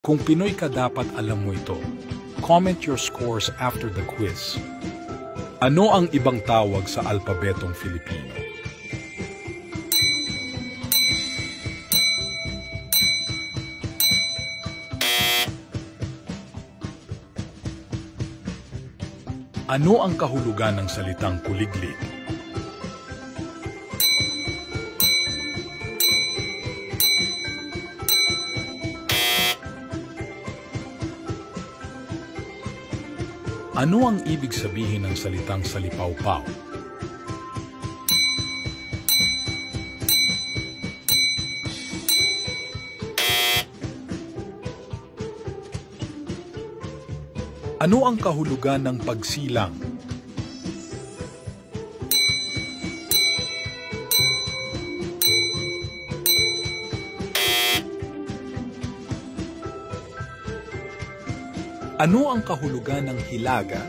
Kung Pinoy ka dapat alam mo ito. Comment your scores after the quiz. Ano ang ibang tawag sa alpabetong Filipino? Ano ang kahulugan ng salitang kuliglig? Ano ang ibig sabihin ng salitang salipawpaw? Ano ang kahulugan ng pagsilang? Ano ang kahulugan ng hilaga?